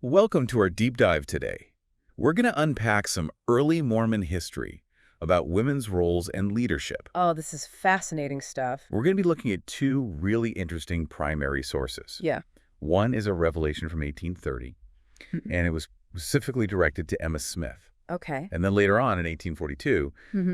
Welcome to our deep dive today. We're going to unpack some early Mormon history about women's roles and leadership. Oh, this is fascinating stuff. We're going to be looking at two really interesting primary sources. Yeah. One is a revelation from 1830, and it was specifically directed to Emma Smith. Okay. And then later on in 1842,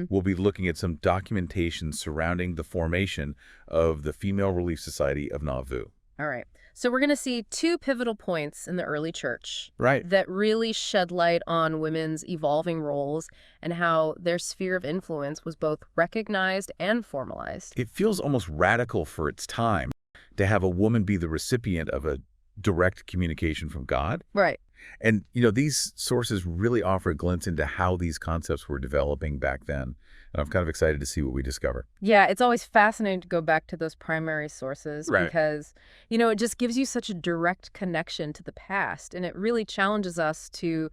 we'll be looking at some documentation surrounding the formation of the Female Relief Society of Nauvoo. All right. So we're going to see two pivotal points in the early church that really shed light on women's evolving roles and how their sphere of influence was both recognized and formalized. It feels almost radical for its time to have a woman be the recipient of a direct communication from God. Right. And, these sources really offer a glimpse into how these concepts were developing back then. And I'm kind of excited to see what we discover. Yeah, it's always fascinating to go back to those primary sources because, it just gives you such a direct connection to the past. And it really challenges us to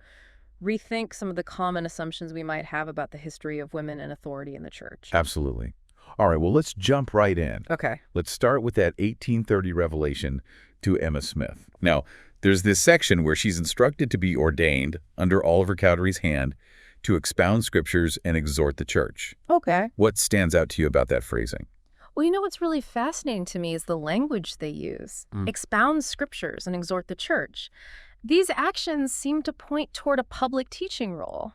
rethink some of the common assumptions we might have about the history of women and authority in the church. Absolutely. All right, well, let's jump right in. Okay. Let's start with that 1830 revelation to Emma Smith. Now, there's this section where she's instructed to be ordained under Oliver Cowdery's hand to expound scriptures and exhort the church. Okay. What stands out to you about that phrasing? Well, what's really fascinating to me is the language they use. Expound scriptures and exhort the church. These actions seem to point toward a public teaching role,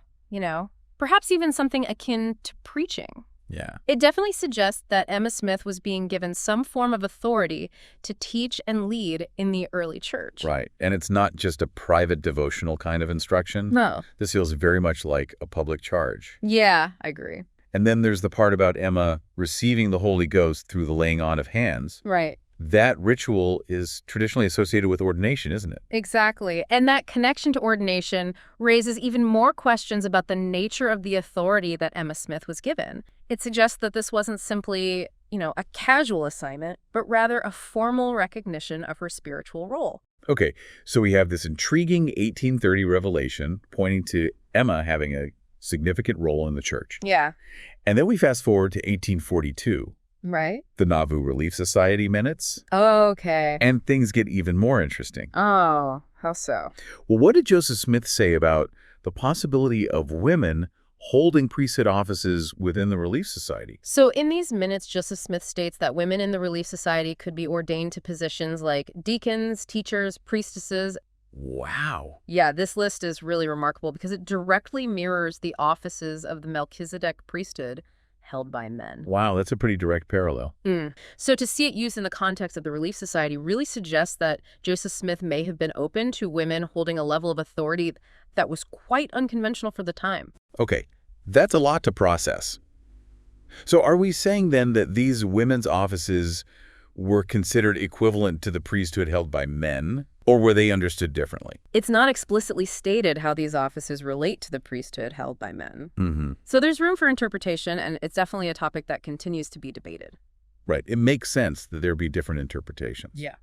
perhaps even something akin to preaching. Yeah. It definitely suggests that Emma Smith was being given some form of authority to teach and lead in the early church. Right. And it's not just a private devotional kind of instruction. No. This feels very much like a public charge. Yeah, I agree. And then there's the part about Emma receiving the Holy Ghost through the laying on of hands. Right. That ritual is traditionally associated with ordination, isn't it? Exactly. And that connection to ordination raises even more questions about the nature of the authority that Emma Smith was given. It suggests that this wasn't simply, a casual assignment, but rather a formal recognition of her spiritual role. Okay, so we have this intriguing 1830 revelation pointing to Emma having a significant role in the church. Yeah. And then we fast forward to 1842. Right. The Nauvoo Relief Society minutes. Okay. And things get even more interesting. Oh, how so? Well, what did Joseph Smith say about the possibility of women holding priesthood offices within the Relief Society? So in these minutes, Joseph Smith states that women in the Relief Society could be ordained to positions like deacons, teachers, priestesses. Wow. Yeah, this list is really remarkable because it directly mirrors the offices of the Melchizedek priesthood held by men. Wow, that's a pretty direct parallel. So to see it used in the context of the Relief Society really suggests that Joseph Smith may have been open to women holding a level of authority that was quite unconventional for the time. Okay, that's a lot to process. So are we saying then that these women's offices were considered equivalent to the priesthood held by men, or were they understood differently? It's not explicitly stated how these offices relate to the priesthood held by men. So there's room for interpretation, and it's definitely a topic that continues to be debated. Right. It makes sense that there be different interpretations. Yeah.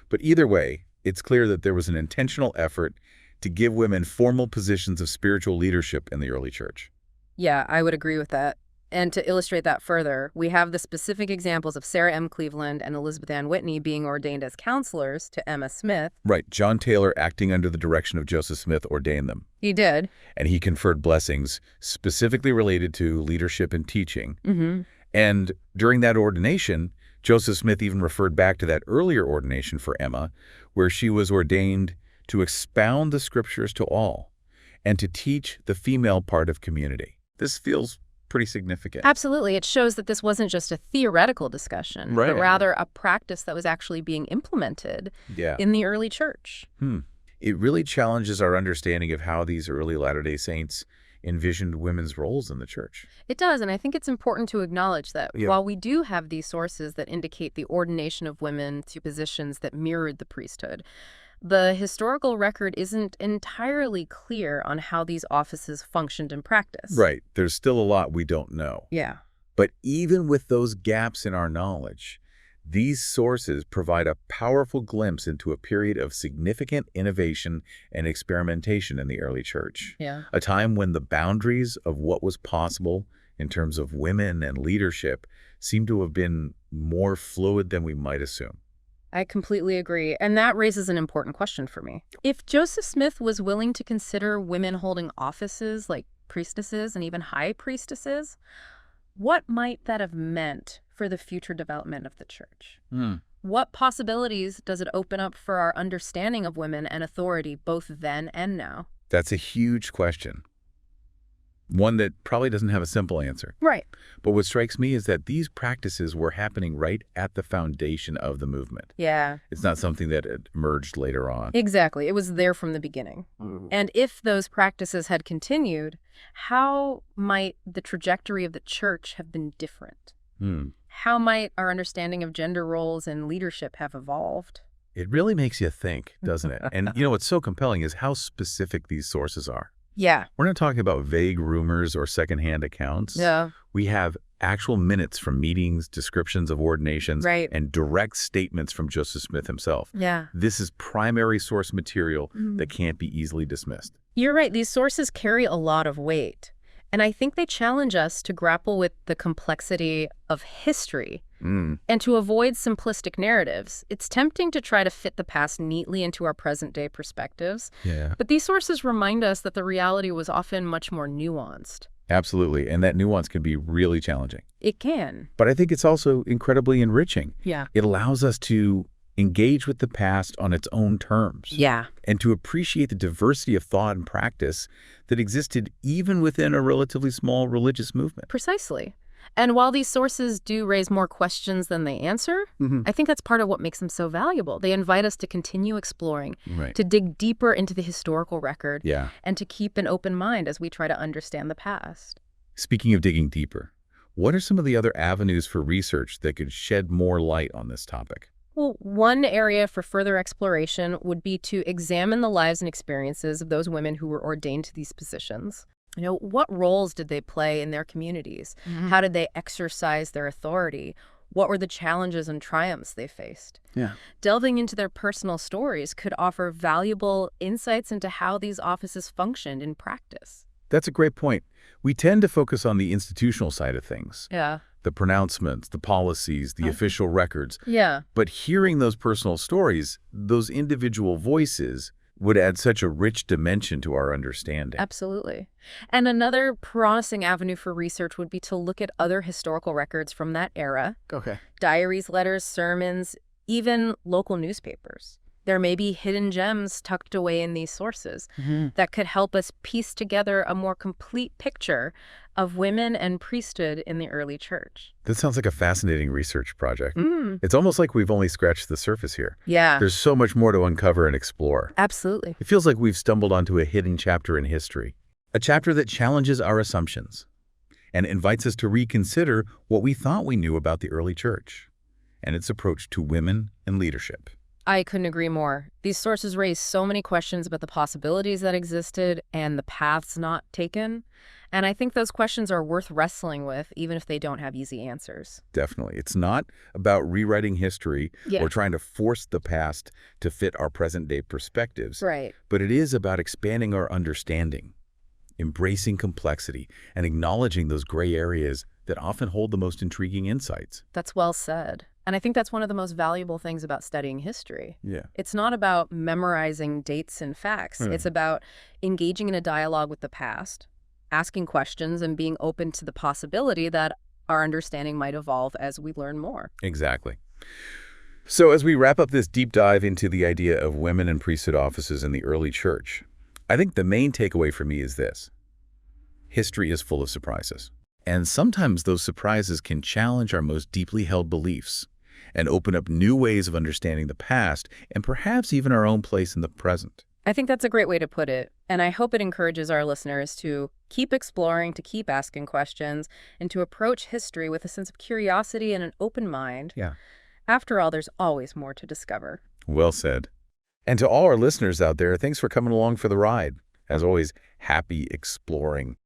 But either way, it's clear that there was an intentional effort to give women formal positions of spiritual leadership in the early church. Yeah, I would agree with that. And to illustrate that further, we have the specific examples of Sarah M. Cleveland and Elizabeth Ann Whitney being ordained as counselors to Emma Smith. Right. John Taylor, acting under the direction of Joseph Smith, ordained them. He did. And he conferred blessings specifically related to leadership and teaching. And during that ordination, Joseph Smith even referred back to that earlier ordination for Emma, where she was ordained to expound the scriptures to all and to teach the female part of community. This feels pretty significant. Absolutely. It shows that this wasn't just a theoretical discussion, but rather a practice that was actually being implemented in the early church. It really challenges our understanding of how these early Latter-day Saints envisioned women's roles in the church. It does, and I think it's important to acknowledge that while we do have these sources that indicate the ordination of women to positions that mirrored the priesthood, the historical record isn't entirely clear on how these offices functioned in practice. Right. There's still a lot we don't know. Yeah. But even with those gaps in our knowledge, these sources provide a powerful glimpse into a period of significant innovation and experimentation in the early church. Yeah. A time when the boundaries of what was possible in terms of women and leadership seem to have been more fluid than we might assume. I completely agree. And that raises an important question for me. If Joseph Smith was willing to consider women holding offices like priestesses and even high priestesses, what might that have meant for the future development of the church? What possibilities does it open up for our understanding of women and authority both then and now? That's a huge question. One that probably doesn't have a simple answer. Right. But what strikes me is that these practices were happening right at the foundation of the movement. Yeah. It's not something that emerged later on. Exactly. It was there from the beginning. And if those practices had continued, how might the trajectory of the church have been different? How might our understanding of gender roles and leadership have evolved? It really makes you think, doesn't it? And what's so compelling is how specific these sources are. Yeah. We're not talking about vague rumors or secondhand accounts. Yeah. We have actual minutes from meetings, descriptions of ordinations, and direct statements from Joseph Smith himself. Yeah. This is primary source material that can't be easily dismissed. You're right. These sources carry a lot of weight. And I think they challenge us to grapple with the complexity of history and to avoid simplistic narratives. It's tempting to try to fit the past neatly into our present-day perspectives. Yeah. But these sources remind us that the reality was often much more nuanced. Absolutely. And that nuance can be really challenging. It can. But I think it's also incredibly enriching. Yeah. It allows us to engage with the past on its own terms. Yeah. And to appreciate the diversity of thought and practice that existed even within a relatively small religious movement. Precisely. And while these sources do raise more questions than they answer, I think that's part of what makes them so valuable. They invite us to continue exploring, to dig deeper into the historical record, and to keep an open mind as we try to understand the past. Speaking of digging deeper, what are some of the other avenues for research that could shed more light on this topic? Well, one area for further exploration would be to examine the lives and experiences of those women who were ordained to these positions. What roles did they play in their communities? How did they exercise their authority? What were the challenges and triumphs they faced? Delving into their personal stories could offer valuable insights into how these offices functioned in practice. That's a great point. We tend to focus on the institutional side of things. Yeah. The pronouncements, the policies, the official records. Yeah. But hearing those personal stories, those individual voices, would add such a rich dimension to our understanding. Absolutely. And another promising avenue for research would be to look at other historical records from that era. Okay. Diaries, letters, sermons, even local newspapers. There may be hidden gems tucked away in these sources that could help us piece together a more complete picture of women and priesthood in the early church. That sounds like a fascinating research project. It's almost like we've only scratched the surface here. Yeah. There's so much more to uncover and explore. Absolutely. It feels like we've stumbled onto a hidden chapter in history, a chapter that challenges our assumptions and invites us to reconsider what we thought we knew about the early church and its approach to women and leadership. I couldn't agree more. These sources raise so many questions about the possibilities that existed and the paths not taken. And I think those questions are worth wrestling with, even if they don't have easy answers. Definitely. It's not about rewriting history or trying to force the past to fit our present-day perspectives. Right. But it is about expanding our understanding, embracing complexity, and acknowledging those gray areas that often hold the most intriguing insights. That's well said. And I think that's one of the most valuable things about studying history. Yeah. It's not about memorizing dates and facts. It's about engaging in a dialogue with the past, asking questions, and being open to the possibility that our understanding might evolve as we learn more. Exactly. So as we wrap up this deep dive into the idea of women in priesthood offices in the early church, I think the main takeaway for me is this. History is full of surprises. And sometimes those surprises can challenge our most deeply held beliefs and open up new ways of understanding the past and perhaps even our own place in the present. I think that's a great way to put it. And I hope it encourages our listeners to keep exploring, to keep asking questions, and to approach history with a sense of curiosity and an open mind. Yeah. After all, there's always more to discover. Well said. And to all our listeners out there, thanks for coming along for the ride. As always, happy exploring.